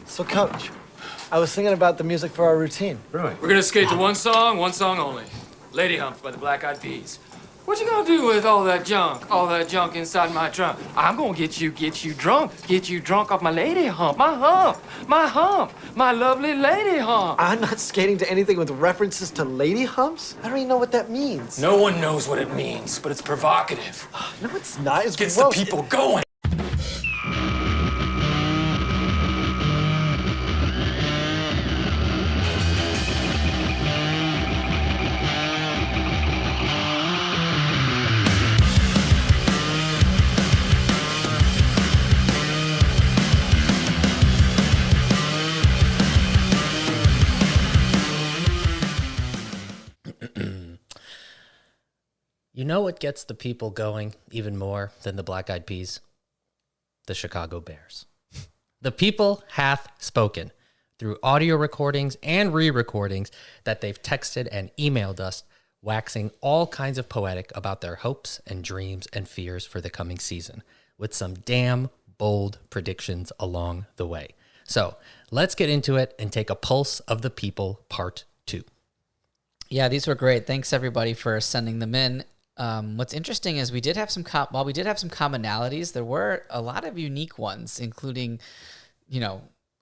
So, Coach, I was thinking about the music for our routine. Really? We're gonna skate to one song only. Lady Hump by the Black Eyed Peas. What you gonna do with all that junk inside my trunk? I'm gonna get you drunk off my lady hump, my lovely lady hump. I'm not skating to anything with references to lady humps. I don't even know what that means. No one knows what it means, but it's provocative. No, it's not. It's Gets gross. the people going. You know what gets the people going even more than the Black Eyed Peas? The Chicago Bears. The people hath spoken through audio recordings and re-recordings that they've texted and emailed us, waxing all kinds of poetic about their hopes and dreams and fears for the coming season, with some damn bold predictions along the way. So let's get into it and take a pulse of the people, part 2. Yeah, these were great. Thanks everybody for sending them in. What's interesting is we did have some commonalities, there were a lot of unique ones, including,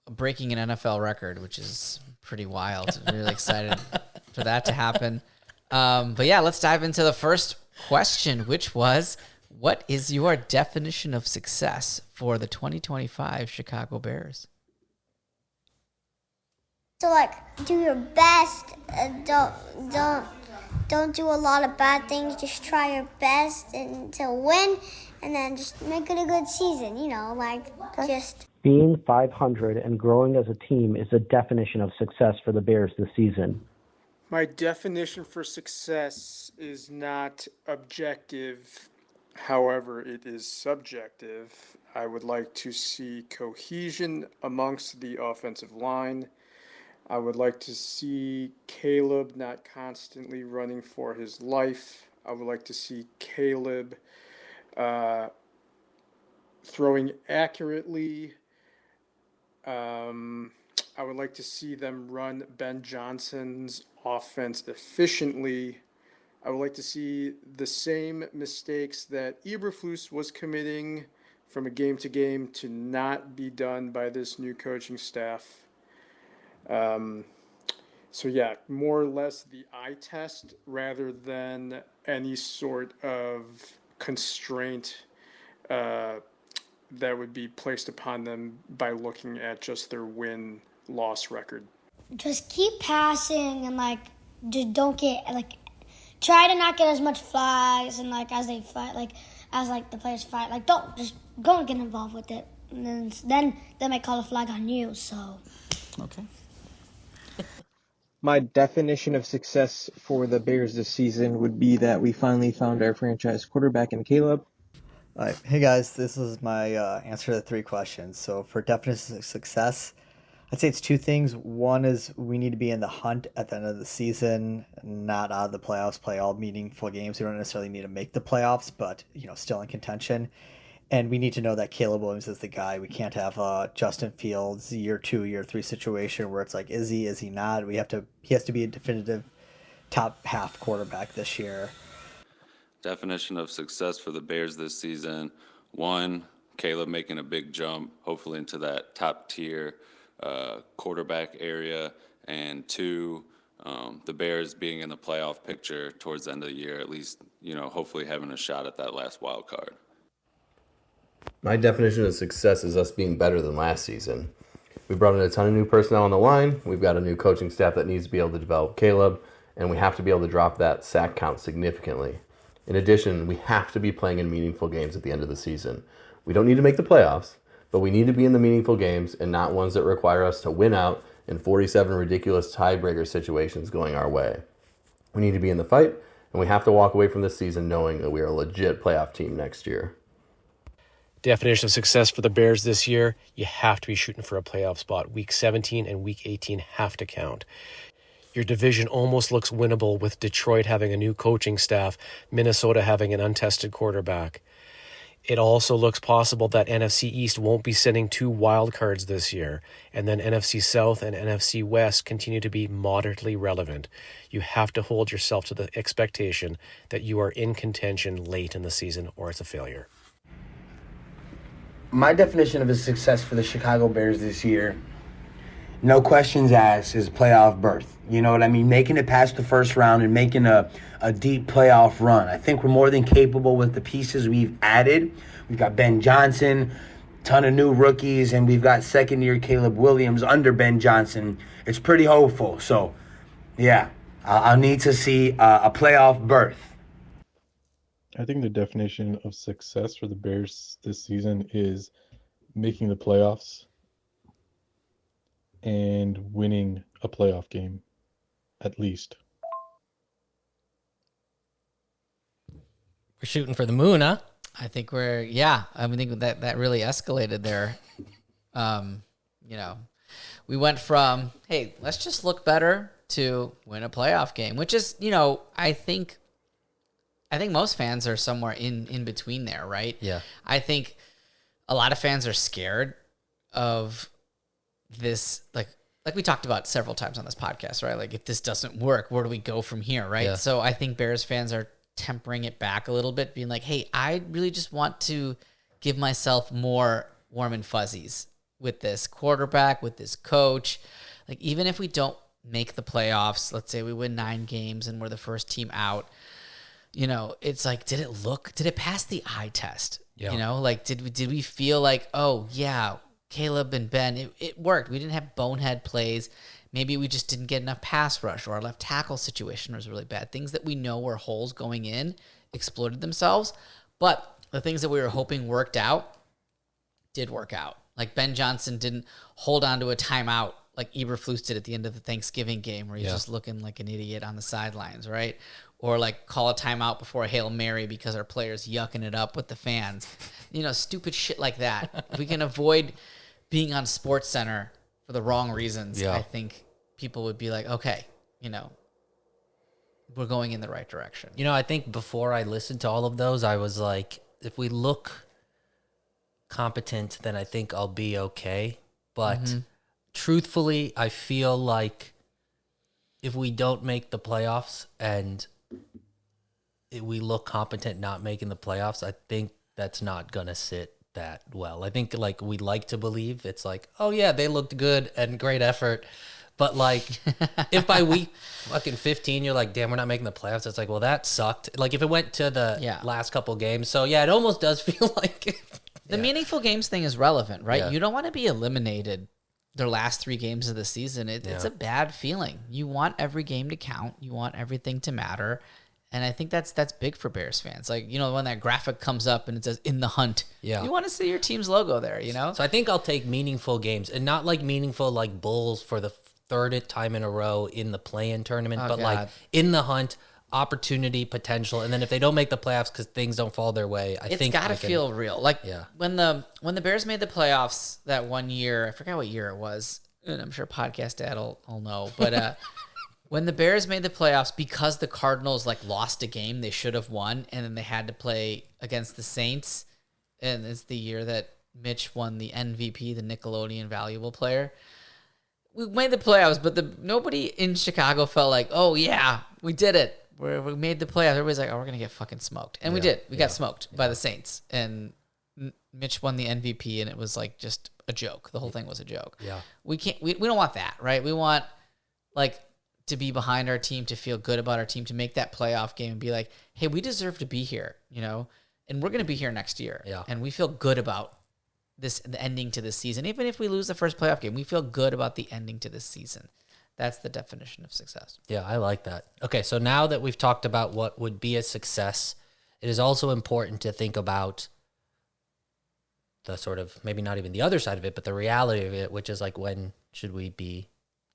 breaking an NFL record, which is pretty wild. I'm really excited for that to happen. But yeah, let's dive into the first question, which was, what is your definition of success for the 2025 Chicago Bears? So do your best. Don't do a lot of bad things. Just try your best and to win, and then just make it a good season. Just being 500 and growing as a team is the definition of success for the Bears this season. My definition for success is not objective. However, it is subjective. I would like to see cohesion amongst the offensive line. I would like to see Caleb not constantly running for his life. I would like to see Caleb throwing accurately. I would like to see them run Ben Johnson's offense efficiently. I would like to see the same mistakes that Eberflus was committing from a game to game to not be done by this new coaching staff. So yeah, more or less the eye test rather than any sort of constraint that would be placed upon them by looking at just their win-loss record. just keep passing and just don't get try to not get as much flags and as they fight as the players fight. Don't just go and get involved with it. And then they might call a flag on you. So Okay. My definition of success for the Bears this season would be that we finally found our franchise quarterback in Caleb. All right. Hey, guys, this is my answer to the 3 questions. So for definition of success, I'd say it's 2 things. One is we need to be in the hunt at the end of the season, not out of the playoffs, play all meaningful games. We don't necessarily need to make the playoffs, but, still in contention. And we need to know that Caleb Williams is the guy. We can't have a Justin Fields year 2, year 3 situation where it's is he not? He has to be a definitive top half quarterback this year. Definition of success for the Bears this season: 1, Caleb making a big jump, hopefully into that top tier quarterback area, and 2, the Bears being in the playoff picture towards the end of the year, at least, hopefully having a shot at that last wild card. My definition of success is us being better than last season. We brought in a ton of new personnel on the line. We've got a new coaching staff that needs to be able to develop Caleb, and we have to be able to drop that sack count significantly. In addition, we have to be playing in meaningful games at the end of the season. We don't need to make the playoffs, but we need to be in the meaningful games and not ones that require us to win out in 47 ridiculous tiebreaker situations going our way. We need to be in the fight, and we have to walk away from this season knowing that we are a legit playoff team next year. Definition of success for the Bears this year: you have to be shooting for a playoff spot. Week 17 and Week 18 have to count. Your division almost looks winnable with Detroit having a new coaching staff, Minnesota having an untested quarterback. It also looks possible that NFC East won't be sending 2 wild cards this year, and then NFC South and NFC West continue to be moderately relevant. You have to hold yourself to the expectation that you are in contention late in the season or it's a failure. My definition of a success for the Chicago Bears this year, no questions asked, is playoff berth. You know what I mean? Making it past the first round and making a deep playoff run. I think we're more than capable with the pieces we've added. We've got Ben Johnson, ton of new rookies, and we've got second-year Caleb Williams under Ben Johnson. It's pretty hopeful. So, yeah, I'll need to see a playoff berth. I think the definition of success for the Bears this season is making the playoffs and winning a playoff game, at least. We're shooting for the moon, huh? I think I think that really escalated there. We went from, hey, let's just look better to win a playoff game, which is, I think most fans are somewhere in between there, right? Yeah. I think a lot of fans are scared of this, like we talked about several times on this podcast, right? Like, if this doesn't work, where do we go from here, right? Yeah. So I think Bears fans are tempering it back a little bit, being like, hey, I really just want to give myself more warm and fuzzies with this quarterback, with this coach. Like, even if we don't make the playoffs, let's say we win 9 games and we're the first team out, it's like, did it pass the eye test? Yeah. Like, did we feel like, oh yeah, Caleb and Ben, it worked. We didn't have bonehead plays. Maybe we just didn't get enough pass rush, or our left tackle situation was really bad. Things that we know were holes going in exploited themselves. But the things that we were hoping worked out did work out. Like, Ben Johnson didn't hold on to a timeout like Eberflus did at the end of the Thanksgiving game, where he's just looking like an idiot on the sidelines, right? Or like call a timeout before a Hail Mary because our player's yucking it up with the fans. Stupid shit like that. If we can avoid being on Sports Center for the wrong reasons, I think people would be like, okay, we're going in the right direction. I think before I listened to all of those, I was like, if we look competent, then I think I'll be okay. But truthfully, I feel like if we don't make the playoffs and we look competent not making the playoffs, I think that's not going to sit that well. I think, like, we'd like to believe it's like, oh yeah, they looked good and great effort. But like, if by week fucking 15 you're like, damn, we're not making the playoffs, it's like, well, that sucked. Like, if it went to the last couple games. So yeah, it almost does feel like the meaningful games thing is relevant, right? Yeah. You don't want to be eliminated their last 3 games of the season. It's a bad feeling. You want every game to count. You want everything to matter. And I think that's big for Bears fans. Like, when that graphic comes up and it says "in the hunt," you want to see your team's logo there. So I think I'll take meaningful games, and not like meaningful like Bulls for the 3rd time in a row in the play-in tournament, but like in the hunt, opportunity, potential. And then if they don't make the playoffs because things don't fall their way, it's got to feel real. Like when the Bears made the playoffs that one year, I forgot what year it was, and I'm sure Podcast Dad will know, but when the Bears made the playoffs, because the Cardinals lost a game they should have won, and then they had to play against the Saints, and it's the year that Mitch won the MVP, the Nickelodeon Valuable Player. We made the playoffs, but nobody in Chicago felt like, oh yeah, we did it. We made the playoffs. Everybody's like, oh, we're gonna get fucking smoked, and we did. We got smoked by the Saints, and Mitch won the MVP, and it was like just a joke. The whole thing was a joke. Yeah, we can't. We don't want that, right? We want to be behind our team, to feel good about our team, to make that playoff game and be like, hey, we deserve to be here, and we're gonna be here next year. Yeah, and we feel good about the ending to this season. Even if we lose the first playoff game, we feel good about the ending to this season. That's the definition of success. Yeah, I like that. Okay, so now that we've talked about what would be a success, it is also important to think about the sort of, maybe not even the other side of it, but the reality of it, which is like, when should we be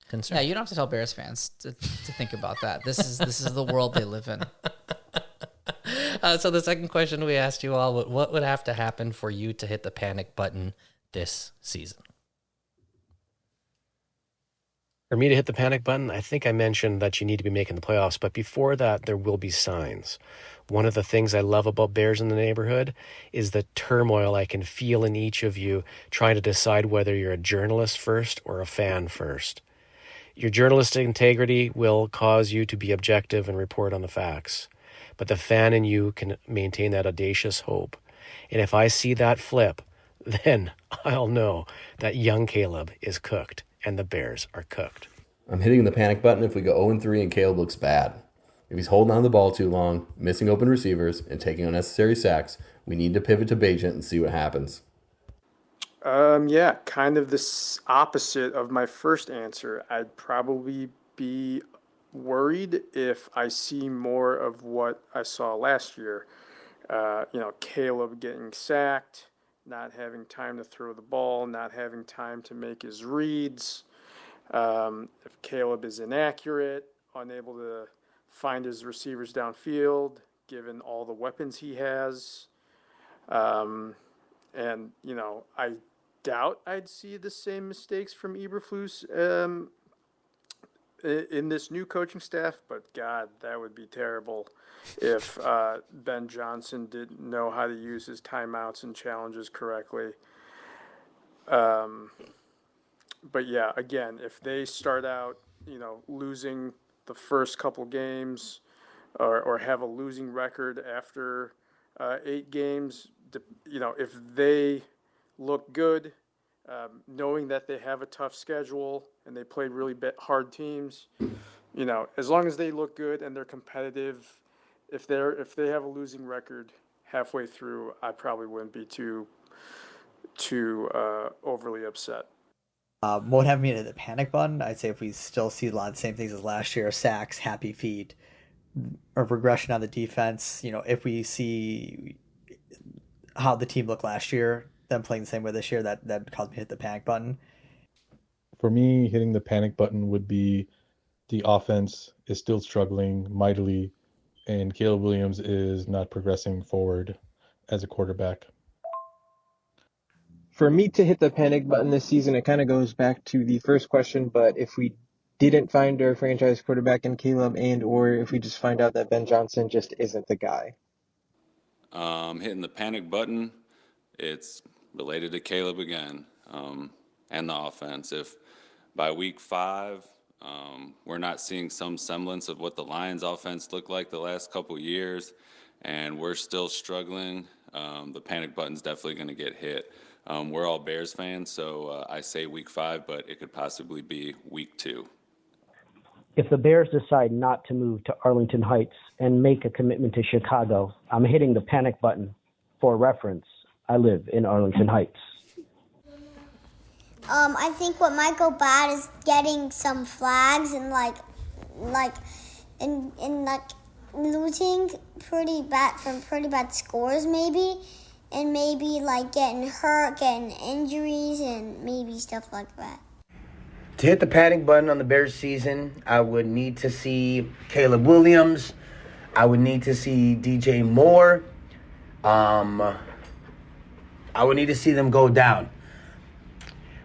concerned? Yeah, you don't have to tell Bears fans to think about that. This is the world they live in. So the second question we asked you all, what would have to happen for you to hit the panic button this season? For me to hit the panic button, I think I mentioned that you need to be making the playoffs, but before that, there will be signs. One of the things I love about Bears in the Neighborhood is the turmoil I can feel in each of you trying to decide whether you're a journalist first or a fan first. Your journalistic integrity will cause you to be objective and report on the facts, but the fan in you can maintain that audacious hope. And if I see that flip, then I'll know that young Caleb is cooked and the Bears are cooked. I'm hitting the panic button if we go 0-3 and Caleb looks bad. If he's holding on to the ball too long, missing open receivers, and taking unnecessary sacks, we need to pivot to Bajent and see what happens. Yeah, kind of the opposite of my first answer. I'd probably be worried if I see more of what I saw last year. Caleb getting sacked, not having time to throw the ball, not having time to make his reads. If Caleb is inaccurate, unable to find his receivers downfield, given all the weapons he has. I doubt I'd see the same mistakes from Eberflus in this new coaching staff, but God, that would be terrible if Ben Johnson didn't know how to use his timeouts and challenges correctly. But yeah, again, if they start out, losing the first couple games or have a losing record after 8 games, if they look good, knowing that they have a tough schedule and they play really hard teams, as long as they look good and they're competitive, if they have a losing record halfway through, I probably wouldn't be too overly upset. Won't have me to the panic button. I'd say if we still see a lot of the same things as last year, sacks, happy feet, or regression on the defense, if we see how the team looked last year, them playing the same way this year, that caused me to hit the panic button. For me, hitting the panic button would be the offense is still struggling mightily, and Caleb Williams is not progressing forward as a quarterback. For me to hit the panic button this season, it kind of goes back to the first question, but if we didn't find our franchise quarterback in Caleb or if we just find out that Ben Johnson just isn't the guy. Hitting the panic button, it's related to Caleb again, and the offense. If by week 5, we're not seeing some semblance of what the Lions offense looked like the last couple years, and we're still struggling, the panic button's definitely going to get hit. We're all Bears fans, so I say week 5, but it could possibly be week 2. If the Bears decide not to move to Arlington Heights and make a commitment to Chicago, I'm hitting the panic button. For reference, I live in Arlington Heights. I think what might go bad is getting some flags and losing pretty bad scores maybe, and maybe getting hurt, getting injuries, and maybe stuff like that. To hit the panic button on the Bears season, I would need to see Caleb Williams. I would need to see DJ Moore. I would need to see them go down.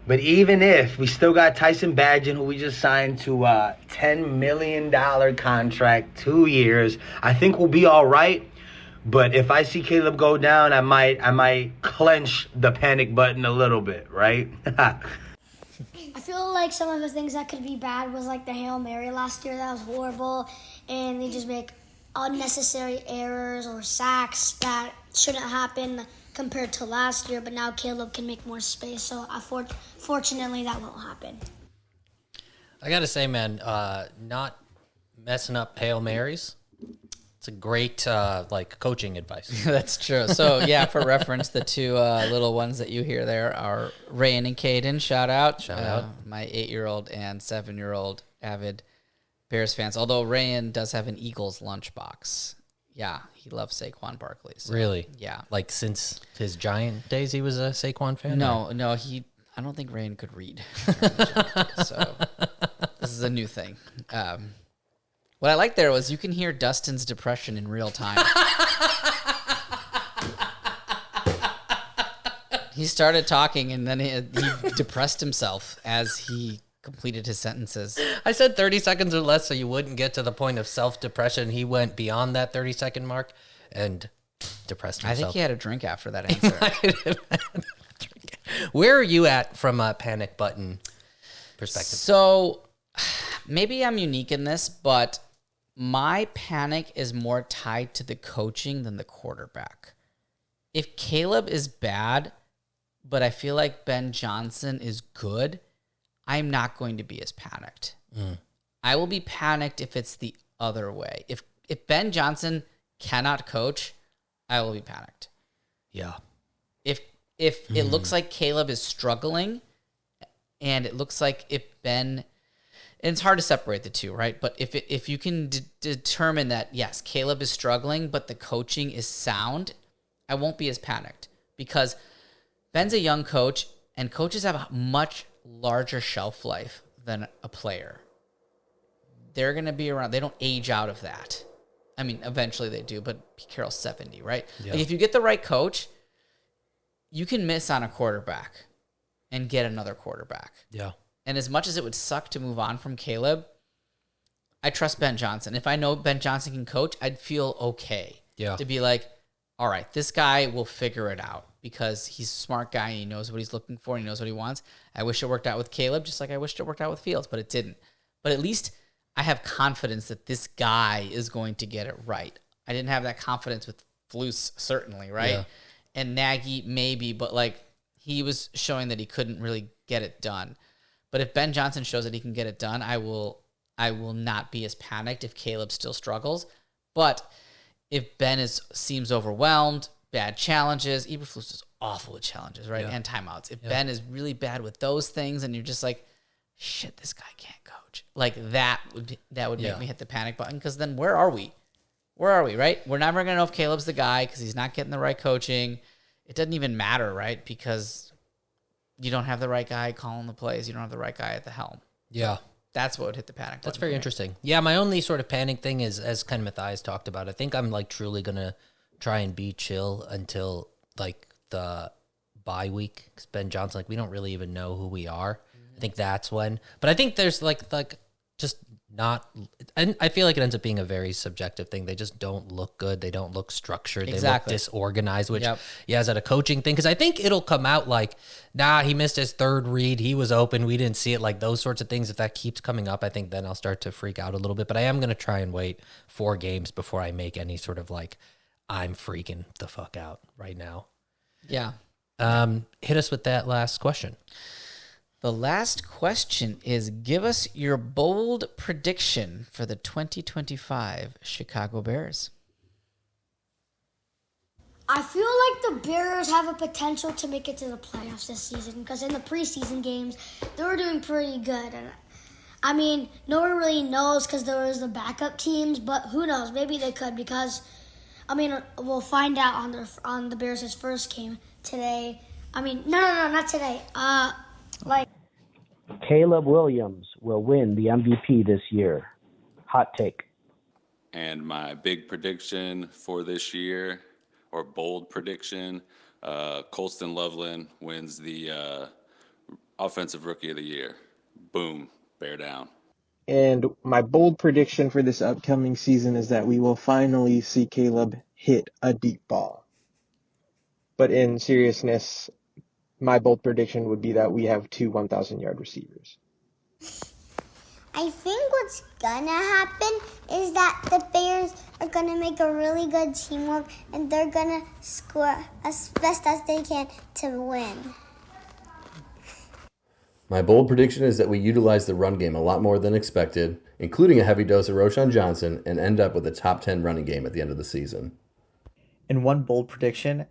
But even if we still got Tyson Badgett, who we just signed to a $10 million contract, 2 years, I think we'll be all right. But if I see Caleb go down, I might clench the panic button a little bit, right? I feel like some of the things that could be bad was the Hail Mary last year. That was horrible. And they just make unnecessary errors or sacks that shouldn't happen compared to last year. But now Caleb can make more space. So fortunately, that won't happen. I got to say, man, not messing up Hail Marys. It's a great coaching advice. That's true. So yeah, for reference, the two little ones that you hear there are Rayan and Caden. Shout out. My 8-year-old and 7-year-old avid Bears fans. Although Rayan does have an Eagles lunchbox. Yeah, he loves Saquon Barkley. So, really? Yeah. Since his Giant days, he was a Saquon fan? No, I don't think Rayan could read. So this is a new thing. What I liked there was you can hear Dustin's depression in real time. He started talking and then he depressed himself as he completed his sentences. I said 30 seconds or less so you wouldn't get to the point of self-depression. He went beyond that 30-second mark and depressed himself. I think he had a drink after that answer. Where are you at from a panic button perspective? So maybe I'm unique in this, but my panic is more tied to the coaching than the quarterback. If Caleb is bad, but I feel like Ben Johnson is good, I'm not going to be as panicked. I will be panicked if it's the other way. If Ben Johnson cannot coach, I will be panicked. Yeah. If it looks like Caleb is struggling, and it looks like if Ben, and it's hard to separate the two, right? But if you can determine that, yes, Caleb is struggling, but the coaching is sound, I won't be as panicked because Ben's a young coach, and coaches have a much larger shelf life than a player. They're going to be around. They don't age out of that. I mean, eventually they do, but Pete Carroll's 70, right? Yeah. Like if you get the right coach, you can miss on a quarterback and get another quarterback. Yeah. And as much as it would suck to move on from Caleb, I trust Ben Johnson. If I know Ben Johnson can coach, I'd feel okay. Yeah. To be like, all right, this guy will figure it out because he's a smart guy and he knows what he's looking for and he knows what he wants. I wish it worked out with Caleb, just like I wished it worked out with Fields, but it didn't. But at least I have confidence that this guy is going to get it right. I didn't have that confidence with Flus, certainly, right? Yeah. And Nagy, maybe, but like he was showing that he couldn't really get it done. But if Ben Johnson shows that he can get it done, I will not be as panicked if Caleb still struggles. But if Ben seems overwhelmed, bad challenges, Eberflus is awful with challenges, right? Yeah. And timeouts. If Yeah. Ben is really bad with those things and you're just like, shit, this guy can't coach. Like that would make me hit the panic button because then where are we? Where are we, right? We're never going to know if Caleb's the guy because he's not getting the right coaching. It doesn't even matter, right? Because you don't have the right guy calling the plays. You don't have the right guy at the helm. Yeah. That's what would hit the panic button. That's very for me. interesting. Yeah, my only sort of panic thing is, as kind of Matthias talked about, I think I'm like truly going to try and be chill until like the bye week. Because Ben Johnson, like we don't really even know who we are. I think that's when. But I think there's like just not. And I feel like it ends up being a very subjective thing. They just don't look good. They don't look structured. Exactly. They look disorganized, which Yep. is that a coaching thing? Because I think it'll come out like, nah, he missed his third read. He was open. We didn't see it. Like those sorts of things. If that keeps coming up, I think then I'll start to freak out a little bit. But I am going to try and wait 4 games before I make any sort of like, I'm freaking the fuck out right now. Yeah. Hit us with that last question. The last question is give us your bold prediction for the 2025 Chicago Bears. I feel like the Bears have a potential to make it to the playoffs this season because in the preseason games, they were doing pretty good. And I mean, no one really knows because there was the backup teams, but who knows? Maybe they could because, I mean, we'll find out on the Bears' first game today. I mean, no, not today. Caleb Williams will win the MVP this year. Hot take. And my big prediction for this year, or bold prediction, Colston Loveland wins the Offensive Rookie of the Year. Boom, bear down. And my bold prediction for this upcoming season is that we will finally see Caleb hit a deep ball. But in seriousness, my bold prediction would be that we have 2 1,000-yard receivers. I think what's gonna happen is that the Bears are gonna make a really good teamwork and they're gonna score as best as they can to win. My bold prediction is that we utilize the run game a lot more than expected, including a heavy dose of Roshan Johnson, and end up with a top 10 running game at the end of the season. In one bold prediction,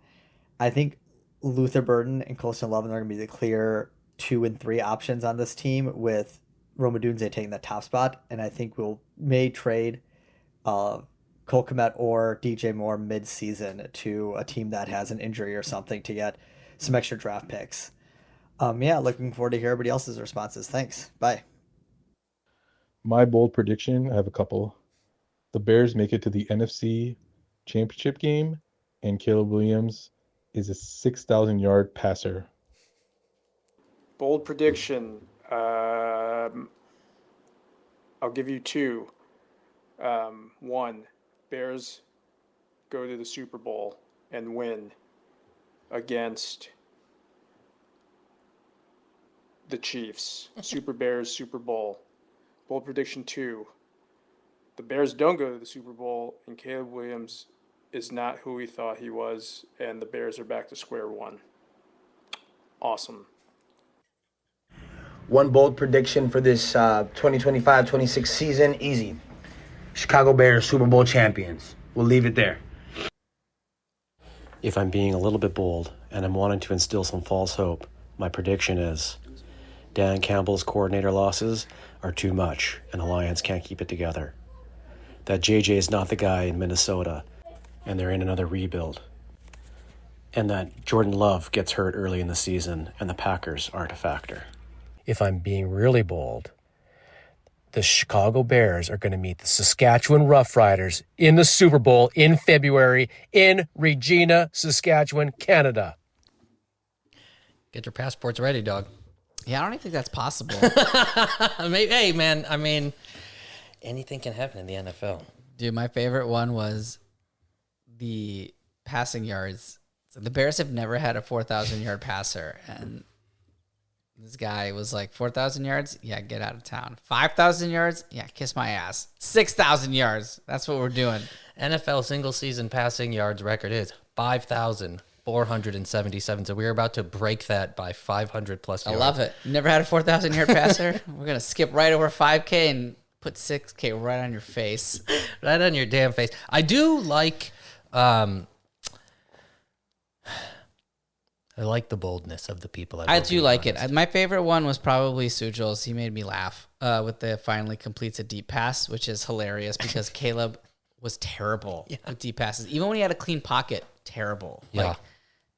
I think Luther Burden and Colston Loveland are going to be the clear 2 and 3 options on this team, with Roma Dunze taking the top spot. And I think may trade Cole Kmet or DJ Moore mid-season to a team that has an injury or something to get some extra draft picks. Looking forward to hear everybody else's responses. Thanks. Bye. My bold prediction, I have a couple. The Bears make it to the NFC Championship game, and Caleb Williams is a 6,000-yard passer. Bold prediction. I'll give you two. One, Bears go to the Super Bowl and win against the Chiefs. Super Bears, Super Bowl. Bold prediction two, the Bears don't go to the Super Bowl and Caleb Williams is not who we thought he was, and the Bears are back to square one. Awesome. One bold prediction for this 2025-26 season, easy. Chicago Bears Super Bowl champions. We'll leave it there. If I'm being a little bit bold and I'm wanting to instill some false hope, my prediction is Dan Campbell's coordinator losses are too much and the Lions can't keep it together. That JJ is not the guy in Minnesota and they're in another rebuild. And that Jordan Love gets hurt early in the season and the Packers aren't a factor. If I'm being really bold, the Chicago Bears are going to meet the Saskatchewan Roughriders in the Super Bowl in February in Regina, Saskatchewan, Canada. Get your passports ready, dog. Yeah, I don't even think that's possible. Hey, man, I mean, anything can happen in the NFL. Dude, my favorite one was the passing yards. So the Bears have never had a 4,000-yard passer, and this guy was like, 4,000 yards? Yeah, get out of town. 5,000 yards? Yeah, kiss my ass. 6,000 yards. That's what we're doing. NFL single-season passing yards record is 5,477. So we're about to break that by 500-plus yards. I love it. Never had a 4,000-yard passer? We're going to skip right over 5K and put 6K right on your face. Right on your damn face. I do like... I like the boldness of the people. I do like it. My favorite one was probably Sujal's. He made me laugh with the finally completes a deep pass, which is hilarious because Caleb was terrible with deep passes. Even when he had a clean pocket, terrible. Yeah. Like,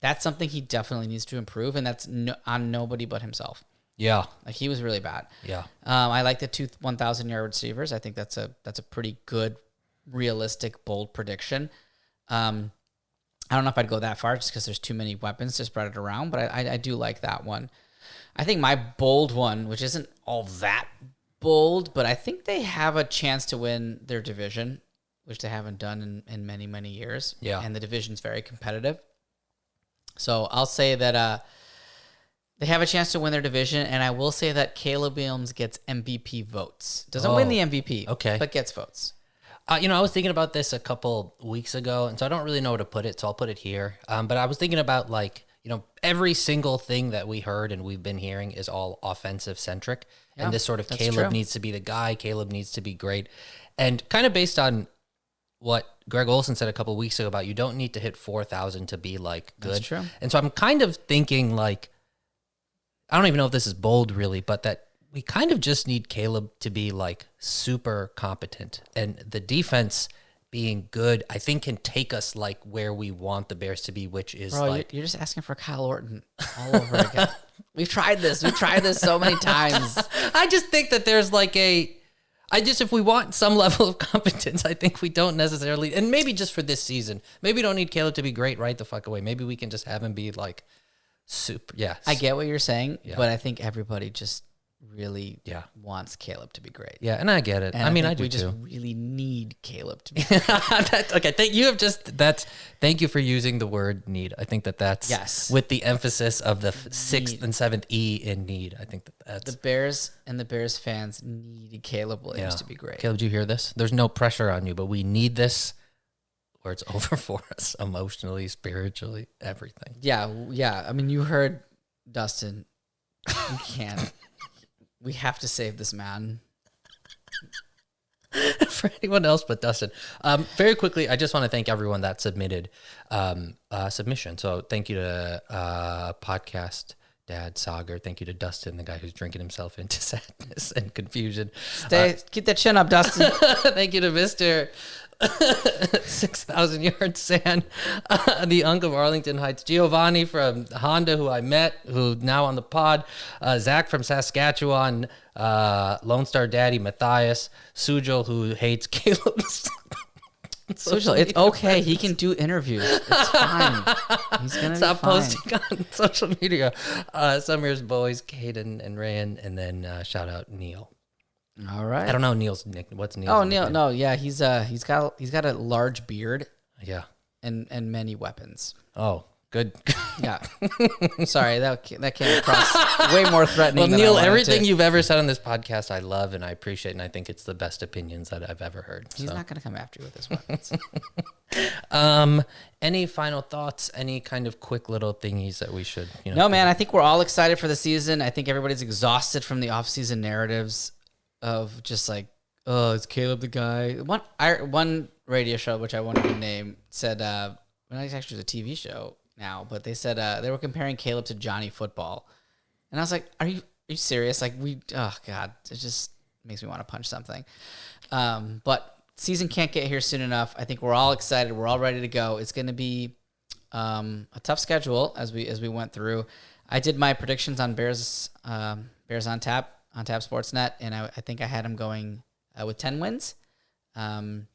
that's something he definitely needs to improve, and that's on nobody but himself. Yeah. Like, he was really bad. Yeah. I like the 1,000-yard receivers. I think that's a pretty good, realistic, bold prediction. I don't know if I'd go that far just because there's too many weapons to spread it around, but I do like that one. I think my bold one, which isn't all that bold, but I think they have a chance to win their division, which they haven't done in many, many years. Yeah. And the division's very competitive. So I'll say that they have a chance to win their division, and I will say that Caleb Williams gets MVP votes. Doesn't win the MVP, okay, but gets votes. I was thinking about this a couple weeks ago, and so I don't really know where to put it, so I'll put it here. But I was thinking about, every single thing that we heard and we've been hearing is all offensive-centric. Yeah, and this sort of that's Caleb true. needs to be the guy, Caleb needs to be great. And kind of based on what Greg Olson said a couple weeks ago about you don't need to hit 4,000 to be, good. That's true. And so I'm kind of thinking, I don't even know if this is bold, really, but that we kind of just need Caleb to be super competent, and the defense being good, I think can take us where we want the Bears to be, which is Bro, you're just asking for Kyle Orton all over again. We've tried this so many times. I just think that there's if we want some level of competence, I think we don't necessarily, and maybe just for this season, maybe we don't need Caleb to be great right the fuck away. Maybe we can just have him be super. Yeah. I get what you're saying, Yeah. but I think everybody just really wants Caleb to be great. Yeah, and I get it. And I mean, think I do we too. just really need Caleb to be Okay, thank you for using the word need. I think that's Yes. with the emphasis of the sixth and seventh E in need. I think that's the Bears and the Bears fans need Caleb Williams to be great. Caleb, do you hear this? There's no pressure on you, but we need this or it's over for us emotionally, spiritually, everything. Yeah. I mean, you heard Dustin. You can't. We have to save this man. For anyone else but Dustin. Very quickly, I just want to thank everyone that submitted submission. So thank you to Podcast Dad Sagar. Thank you to Dustin, the guy who's drinking himself into sadness and confusion. Keep that chin up, Dustin. Thank you to Mr. 6,000 yard San, the Unk of Arlington Heights, Giovanni from Honda, who I met, who now on the pod, Zach from Saskatchewan, Lone Star Daddy Matthias, Sujal, who hates Caleb's Social. It's okay. He can do interviews. It's fine. He's gonna stop be fine. posting on social media. Samir's boys, Caden and Ryan, and then shout out Neil. All right. I don't know Neil's nick. What's Neil's? Oh, Neil. nickname? No, yeah, he's got a large beard. Yeah. And many weapons. Oh, good. Yeah. Sorry, that came across way more threatening. Well, than Neil, I wanted everything to. you've ever said on this podcast, I love and I appreciate, and I think it's the best opinions that I've ever heard. He's not going to come after you with his weapons. Any final thoughts? Any kind of quick little thingies that we should? No, man. I think we're all excited for the season. I think everybody's exhausted from the off-season narratives of just like, oh, is Caleb the guy? One radio show, which I wanted to name, said, well, it's actually a TV show now, but they said they were comparing Caleb to Johnny Football. And I was like, are you serious? Like, oh, God, it just makes me want to punch something. But season can't get here soon enough. I think we're all excited. We're all ready to go. It's going to be a tough schedule as we went through. I did my predictions on Bears on Tap Sportsnet, and I think I had them going with 10 wins and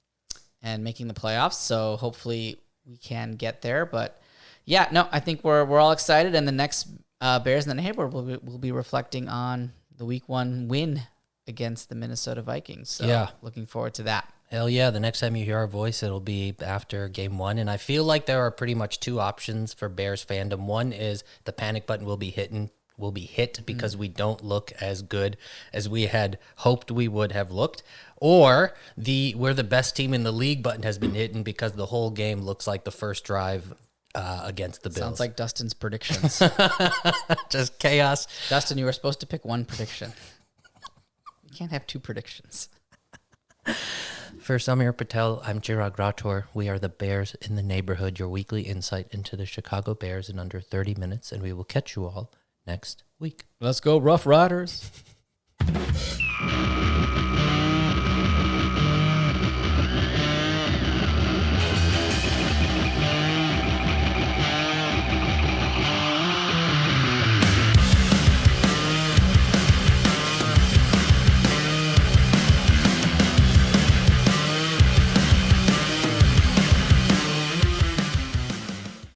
making the playoffs. So hopefully we can get there. But yeah, no, I think we're all excited. And the next Bears in the Neighborhood will be reflecting on the Week 1 win against the Minnesota Vikings. So yeah, looking forward to that. Hell yeah. The next time you hear our voice, it'll be after game 1. And I feel like there are pretty much 2 options for Bears fandom. One is the panic button will be hit because we don't look as good as we had hoped we would have looked, or we're the best team in the league button has been hit because the whole game looks like the first drive against the Bills. Sounds like Dustin's predictions. Just chaos. Dustin, you were supposed to pick one prediction. You can't have 2 predictions. For Samir Patel, I'm Chirag Rathod. We are the Bears in the Neighborhood, your weekly insight into the Chicago Bears in under 30 minutes, and we will catch you all next week. Let's go, Rough Riders.